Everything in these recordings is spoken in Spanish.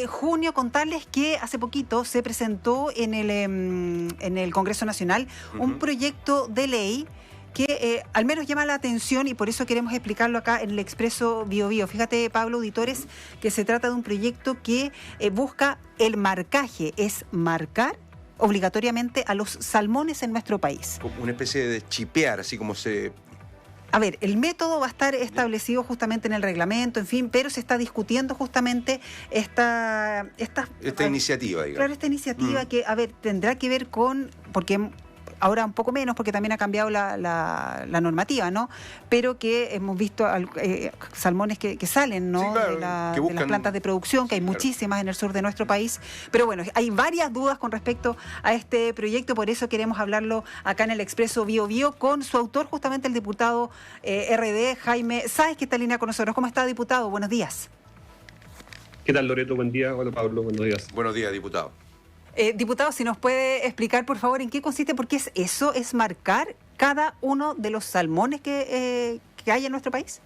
junio, contarles que hace poquito se presentó en el Congreso Nacional un proyecto de ley que al menos llama la atención y por eso queremos explicarlo acá en el Expreso Bio Bio. Fíjate, Pablo, auditores, que se trata de un proyecto que busca el marcaje, es marcar obligatoriamente a los salmones en nuestro país. Una especie de chipear, así como se... A ver, el método va a estar establecido justamente en el reglamento, en fin, pero se está discutiendo justamente esta iniciativa, digamos. Claro, esta iniciativa que, a ver, tendrá que ver con... porque ahora un poco menos porque también ha cambiado la normativa, ¿no? Pero que hemos visto salmones que salen, ¿no? Sí, claro, de las plantas de producción, que hay muchísimas en el sur de nuestro país. Pero bueno, hay varias dudas con respecto a este proyecto, por eso queremos hablarlo acá en el Expreso Bio Bio con su autor, justamente el diputado RD, Jaime Sáez, que está en línea con nosotros. ¿Cómo está, diputado? Buenos días. ¿Qué tal, Loreto? Buen día. Hola, Pablo. Buenos días. Buenos días, diputado. Diputado, si nos puede explicar, por favor, en qué consiste, porque es marcar cada uno de los salmones que hay en nuestro país.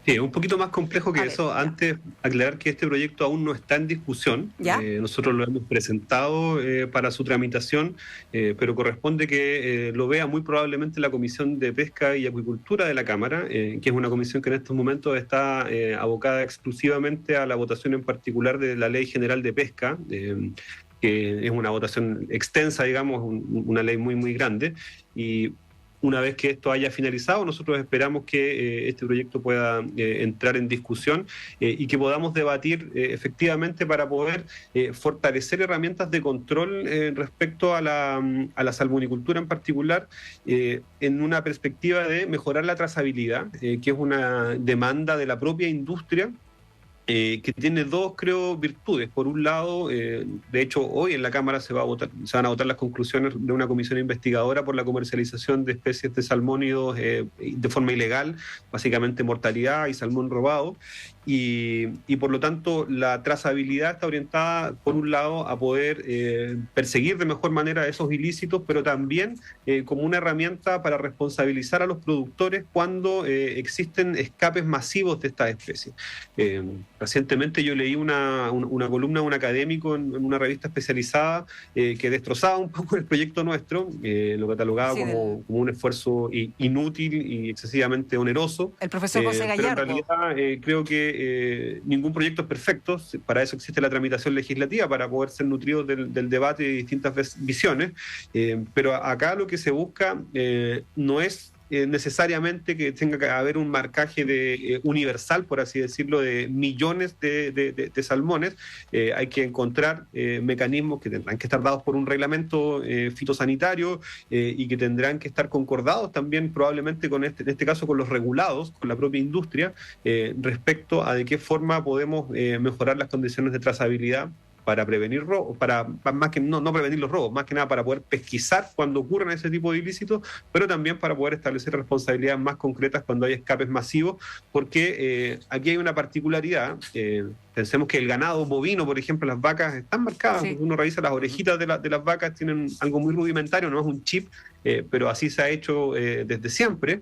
Sí, un poquito más complejo que eso. Antes, aclarar que este proyecto aún no está en discusión. Nosotros lo hemos presentado para su tramitación, pero corresponde que lo vea muy probablemente la Comisión de Pesca y Acuicultura de la Cámara, que es una comisión que en estos momentos está abocada exclusivamente a la votación en particular de la Ley General de Pesca, que es una votación extensa, digamos, una ley muy, muy grande. Y una vez que esto haya finalizado, nosotros esperamos que este proyecto pueda entrar en discusión y que podamos debatir efectivamente para poder fortalecer herramientas de control respecto a la salmonicultura en particular, en una perspectiva de mejorar la trazabilidad, que es una demanda de la propia industria, que tiene dos, creo, virtudes. Por un lado, de hecho, hoy en la Cámara se van a votar las conclusiones de una comisión investigadora por la comercialización de especies de salmónidos de forma ilegal, básicamente mortalidad y salmón robado, y por lo tanto la trazabilidad está orientada, por un lado, a poder perseguir de mejor manera esos ilícitos, pero también como una herramienta para responsabilizar a los productores cuando existen escapes masivos de estas especies. Recientemente yo leí una columna de un académico en una revista especializada que destrozaba un poco el proyecto nuestro, lo catalogaba como un esfuerzo inútil y excesivamente oneroso. El profesor José Gallardo. Pero en realidad creo que ningún proyecto es perfecto, para eso existe la tramitación legislativa, para poder ser nutridos del debate de distintas visiones, pero acá lo que se busca no es necesariamente que tenga que haber un marcaje universal, por así decirlo, de millones de salmones. Hay que encontrar mecanismos que tendrán que estar dados por un reglamento fitosanitario y que tendrán que estar concordados también probablemente en este caso con los regulados, con la propia industria, respecto a de qué forma podemos mejorar las condiciones de trazabilidad para prevenir robos, más que no prevenir los robos, más que nada para poder pesquisar cuando ocurran ese tipo de ilícitos, pero también para poder establecer responsabilidades más concretas cuando hay escapes masivos, porque aquí hay una particularidad. Pensemos que el ganado bovino, por ejemplo, las vacas están marcadas. Sí. Uno revisa las orejitas de las vacas, tienen algo muy rudimentario, no es un chip, pero así se ha hecho desde siempre.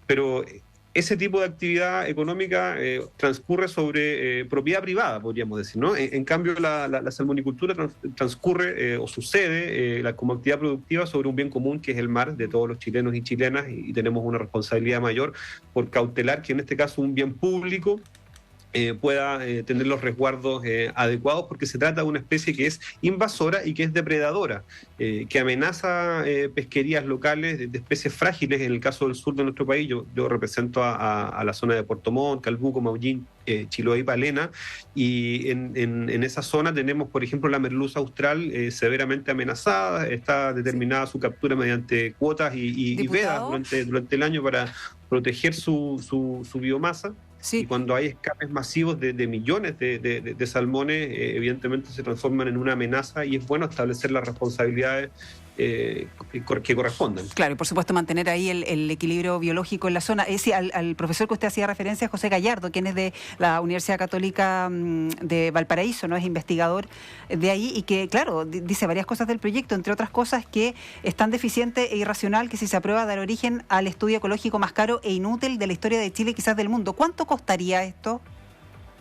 Pero ese tipo de actividad económica transcurre sobre propiedad privada, podríamos decir, ¿no? En cambio, la salmonicultura transcurre o sucede como actividad productiva sobre un bien común que es el mar de todos los chilenos y chilenas, y tenemos una responsabilidad mayor por cautelar que en este caso un bien público pueda tener los resguardos adecuados, porque se trata de una especie que es invasora y que es depredadora, que amenaza pesquerías locales de especies frágiles. En el caso del sur de nuestro país, yo represento a la zona de Puerto Montt, Calbuco, Maullín, Chiloé y Palena, y en esa zona tenemos, por ejemplo, la merluza austral severamente amenazada. Está determinada su captura mediante cuotas y vedas durante el año para proteger su biomasa. Sí. Y cuando hay escapes masivos de millones de salmones, evidentemente se transforman en una amenaza, y es bueno establecer las responsabilidades que correspondan. Claro, y por supuesto mantener ahí el equilibrio biológico en la zona. Sí, al profesor que usted hacía referencia, José Gallardo, quien es de la Universidad Católica de Valparaíso, ¿no? Es investigador de ahí, y que, claro, dice varias cosas del proyecto, entre otras cosas que es tan deficiente e irracional que si se aprueba dar origen al estudio ecológico más caro e inútil de la historia de Chile y quizás del mundo. ¿Cuánto costaría esto?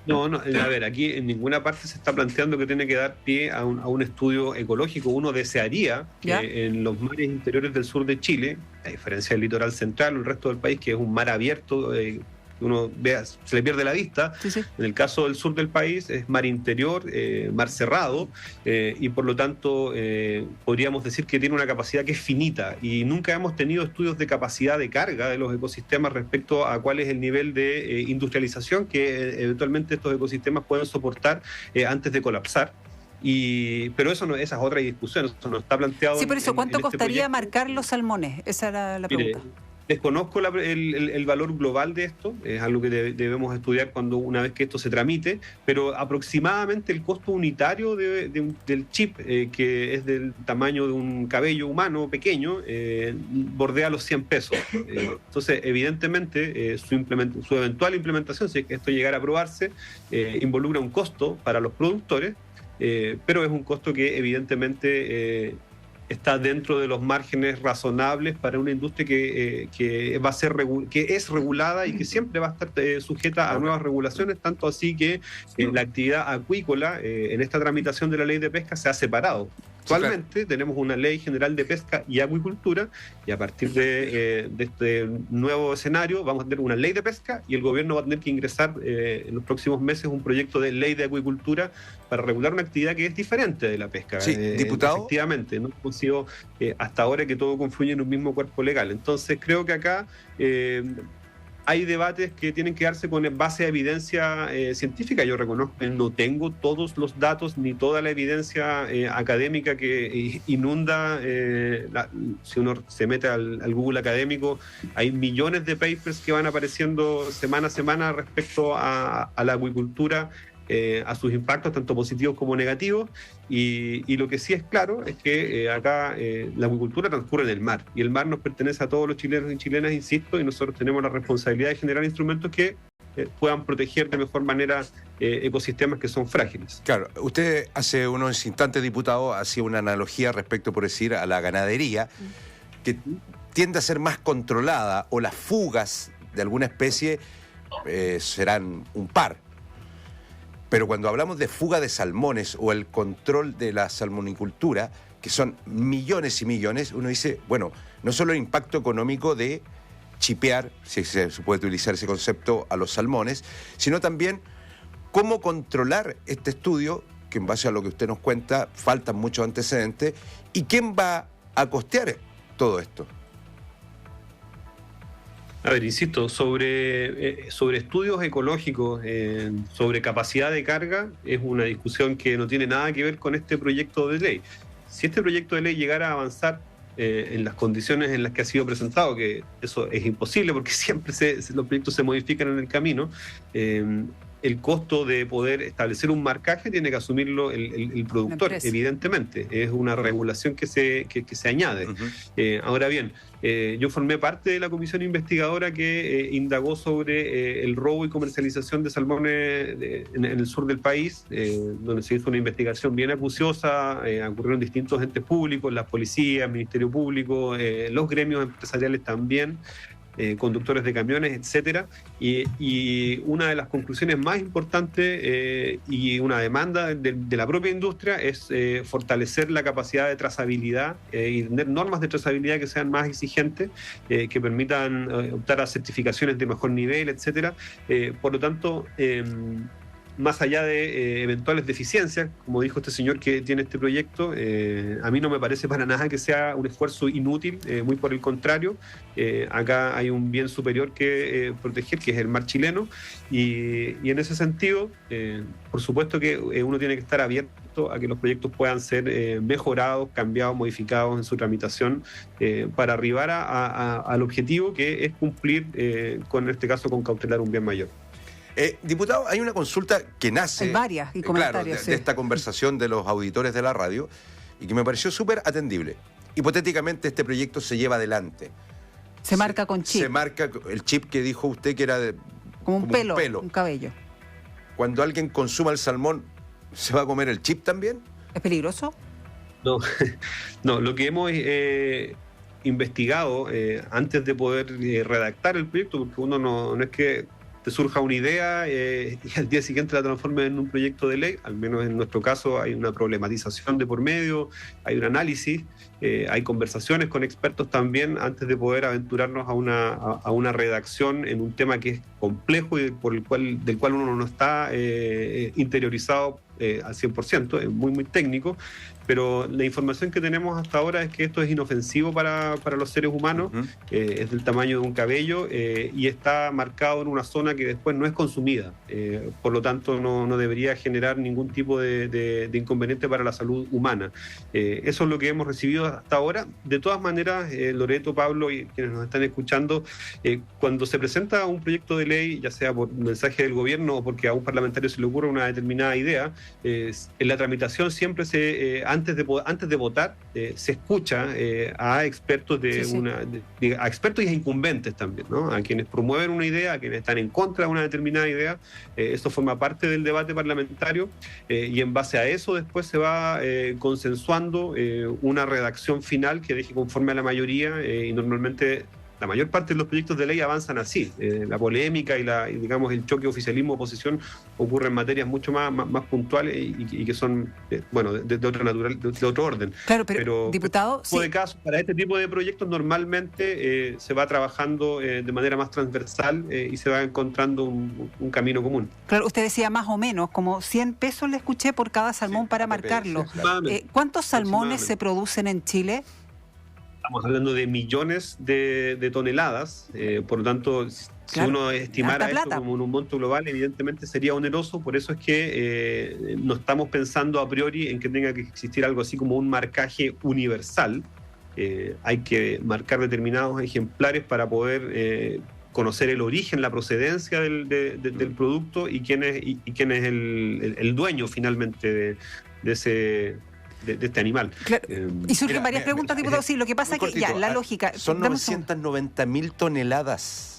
A ver, aquí en ninguna parte se está planteando que tiene que dar pie a un estudio ecológico. Uno desearía que en los mares interiores del sur de Chile, a diferencia del litoral central o el resto del país, que es un mar abierto, uno vea, se le pierde la vista. Sí. En el caso del sur del país es mar interior, mar cerrado, y por lo tanto podríamos decir que tiene una capacidad que es finita, y nunca hemos tenido estudios de capacidad de carga de los ecosistemas respecto a cuál es el nivel de industrialización que eventualmente estos ecosistemas pueden soportar antes de colapsar. Pero esa es otra discusión, eso no está planteado. Sí, por eso, ¿cuánto costaría proyecto. marcar los salmones? Esa era la pregunta. Desconozco el valor global de esto, es algo que debemos estudiar una vez que esto se tramite, pero aproximadamente el costo unitario del chip, que es del tamaño de un cabello humano pequeño, bordea los 100 pesos. Entonces, evidentemente, su eventual implementación, si es que esto llegara a aprobarse, involucra un costo para los productores, pero es un costo que evidentemente está dentro de los márgenes razonables para una industria que es regulada y que siempre va a estar sujeta a nuevas regulaciones, tanto así que la actividad acuícola en esta tramitación de la ley de pesca se ha separado. Actualmente tenemos una ley general de pesca y acuicultura, y a partir de este nuevo escenario vamos a tener una ley de pesca, y el gobierno va a tener que ingresar en los próximos meses un proyecto de ley de acuicultura para regular una actividad que es diferente de la pesca. Sí, diputado. Efectivamente, no hemos sido hasta ahora que todo confluye en un mismo cuerpo legal. Entonces creo que acá hay debates que tienen que darse con base a evidencia científica. Yo reconozco que no tengo todos los datos ni toda la evidencia académica que inunda. Si uno se mete al Google académico, hay millones de papers que van apareciendo semana a semana respecto a la acuicultura, a sus impactos tanto positivos como negativos, y lo que sí es claro es que acá la acuicultura transcurre en el mar, y el mar nos pertenece a todos los chilenos y chilenas, insisto, y nosotros tenemos la responsabilidad de generar instrumentos que puedan proteger de mejor manera ecosistemas que son frágiles. Claro, usted hace unos instantes, diputado, hacía una analogía respecto, por decir, a la ganadería, que tiende a ser más controlada, o las fugas de alguna especie serán un par. Pero cuando hablamos de fuga de salmones o el control de la salmonicultura, que son millones y millones, uno dice, bueno, no solo el impacto económico de chipear, si se puede utilizar ese concepto, a los salmones, sino también cómo controlar este estudio, que en base a lo que usted nos cuenta, faltan muchos antecedentes, y quién va a costear todo esto. A ver, insisto, sobre estudios ecológicos, sobre capacidad de carga, es una discusión que no tiene nada que ver con este proyecto de ley. Si este proyecto de ley llegara a avanzar en las condiciones en las que ha sido presentado, que eso es imposible porque siempre los proyectos se modifican en el camino, el costo de poder establecer un marcaje tiene que asumirlo el productor, evidentemente. Es una regulación que se añade. Ahora bien, yo formé parte de la comisión investigadora que indagó sobre el robo y comercialización de salmones en el sur del país, donde se hizo una investigación bien acuciosa. Ocurrieron distintos entes públicos, la policía, el Ministerio Público, los gremios empresariales también, conductores de camiones, etcétera, y una de las conclusiones más importantes y una demanda de la propia industria es fortalecer la capacidad de trazabilidad y tener normas de trazabilidad que sean más exigentes, que permitan optar a certificaciones de mejor nivel, etcétera. Por lo tanto, más allá de eventuales deficiencias, como dijo este señor que tiene este proyecto, a mí no me parece para nada que sea un esfuerzo inútil, muy por el contrario. Acá hay un bien superior que proteger, que es el mar chileno, y en ese sentido, por supuesto que uno tiene que estar abierto a que los proyectos puedan ser mejorados, cambiados, modificados en su tramitación, para arribar al objetivo, que es cumplir, con este caso, con cautelar un bien mayor. Diputado, hay una consulta que nace, hay varias y comentarios, claro, de esta conversación de los auditores de la radio, y que me pareció súper atendible. Hipotéticamente este proyecto se lleva adelante. Se marca con chip. Se marca el chip que dijo usted que era como un pelo, un cabello. Cuando alguien consuma el salmón, ¿se va a comer el chip también? ¿Es peligroso? No, lo que hemos investigado antes de poder redactar el proyecto, porque uno no es que te surja una idea y al día siguiente la transformes en un proyecto de ley. Al menos en nuestro caso hay una problematización de por medio, hay un análisis, hay conversaciones con expertos también antes de poder aventurarnos a una redacción en un tema que es complejo y del cual uno no está interiorizado al 100%, es muy, muy técnico, pero la información que tenemos hasta ahora es que esto es inofensivo para los seres humanos, es del tamaño de un cabello y está marcado en una zona que después no es consumida, por lo tanto no debería generar ningún tipo de inconveniente para la salud humana. Eso es lo que hemos recibido hasta ahora. De todas maneras, Loreto, Pablo y quienes nos están escuchando, cuando se presenta un proyecto de ley, ya sea por mensaje del gobierno o porque a un parlamentario se le ocurre una determinada idea, en la tramitación siempre antes de votar se escucha a expertos a expertos y a incumbentes también, ¿no? A quienes promueven una idea, a quienes están en contra de una determinada idea. Esto forma parte del debate parlamentario y en base a eso después se va consensuando una redacción final que deje conforme a la mayoría y normalmente la mayor parte de los proyectos de ley avanzan así. La polémica y digamos el choque oficialismo-oposición ocurre en materias mucho más puntuales y que son de otro orden. Claro, pero diputado, para este tipo de proyectos normalmente se va trabajando de manera más transversal y se va encontrando un camino común. Claro, usted decía más o menos, como 100 pesos le escuché por cada salmón para marcarlo. ¿Cuántos salmones se producen en Chile? Estamos hablando de millones de toneladas, por lo tanto, si uno estimara esto como un monto global, evidentemente sería oneroso, por eso es que no estamos pensando a priori en que tenga que existir algo así como un marcaje universal. Hay que marcar determinados ejemplares para poder conocer el origen, la procedencia del producto y quién es el dueño finalmente de este animal. Claro. Y surgen varias preguntas, diputado. Sí, lo que pasa es que la lógica... Son 990.000 toneladas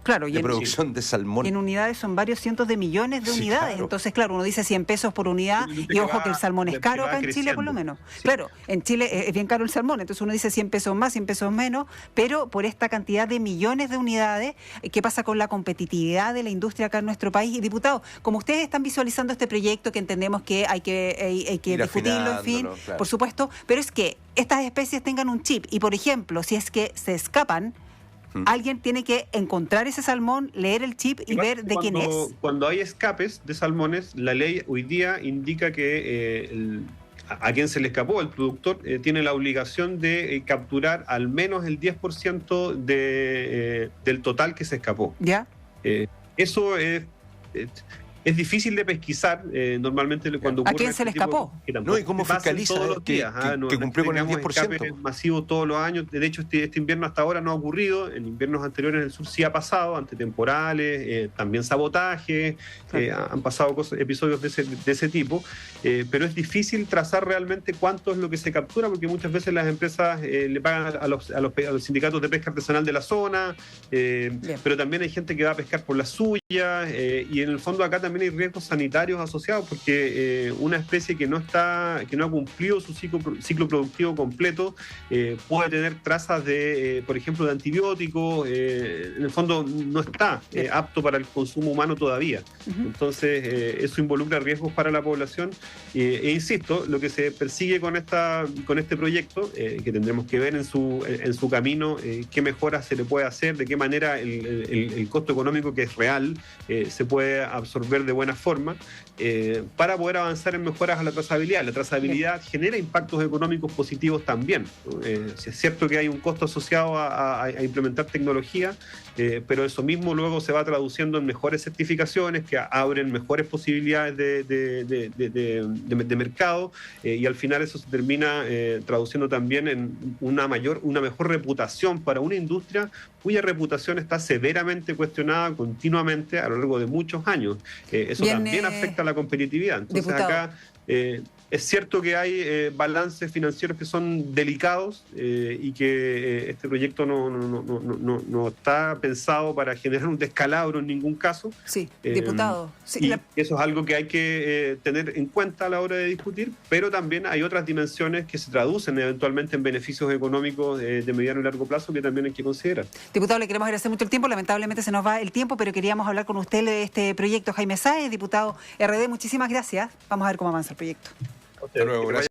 de producción de salmón. En unidades son varios cientos de millones de unidades. Claro. Entonces, claro, uno dice 100 pesos por unidad y ojo que el salmón es caro acá en Chile por lo menos. Sí. Claro, en Chile es bien caro el salmón, entonces uno dice 100 pesos más, 100 pesos menos, pero por esta cantidad de millones de unidades, ¿qué pasa con la competitividad de la industria acá en nuestro país? Y diputado, como ustedes están visualizando este proyecto que entendemos que hay que discutirlo, en fin, claro, por supuesto, pero es que estas especies tengan un chip y, por ejemplo, si es que se escapan, alguien tiene que encontrar ese salmón, leer el chip y ver de quién es. Cuando hay escapes de salmones, la ley hoy día indica que a quien se le escapó, el productor, tiene la obligación de capturar al menos el 10% del total que se escapó. ¿Ya? Eso es difícil de pesquisar normalmente cuando ocurre. ¿A quién se le escapó? ¿Y cómo fiscaliza que cumplió con el 10%? Masivo todos los años. De hecho, este invierno hasta ahora no ha ocurrido. En inviernos anteriores en el sur sí ha pasado, ante temporales, también sabotaje, han pasado episodios de ese tipo. Pero es difícil trazar realmente cuánto es lo que se captura, porque muchas veces las empresas le pagan a los sindicatos de pesca artesanal de la zona, pero también hay gente que va a pescar por la suya, y en el fondo acá también hay riesgos sanitarios asociados porque una especie que no ha cumplido su ciclo productivo completo puede tener trazas por ejemplo, de antibióticos, en el fondo no está apto para el consumo humano todavía. Entonces eso involucra riesgos para la población e insisto, lo que se persigue con este proyecto, que tendremos que ver en su camino, qué mejoras se le puede hacer, de qué manera el costo económico, que es real, se puede absorber de buena forma para poder avanzar en mejoras a la trazabilidad. La trazabilidad genera impactos económicos positivos también. Si es cierto que hay un costo asociado a implementar tecnología, pero eso mismo luego se va traduciendo en mejores certificaciones que abren mejores posibilidades de mercado y al final eso se termina traduciendo también en una mejor reputación para una industria cuya reputación está severamente cuestionada continuamente a lo largo de muchos años. Eso también afecta a la competitividad. Entonces, diputado, acá Es cierto que hay balances financieros que son delicados y que este proyecto no está pensado para generar un descalabro en ningún caso. Sí, diputado. Sí, y eso es algo que hay que tener en cuenta a la hora de discutir, pero también hay otras dimensiones que se traducen eventualmente en beneficios económicos de mediano y largo plazo que también hay que considerar. Diputado, le queremos agradecer mucho el tiempo. Lamentablemente se nos va el tiempo, pero queríamos hablar con usted de este proyecto. Jaime Sáez, diputado RD, muchísimas gracias. Vamos a ver cómo avanza el proyecto. Hasta luego, gracias.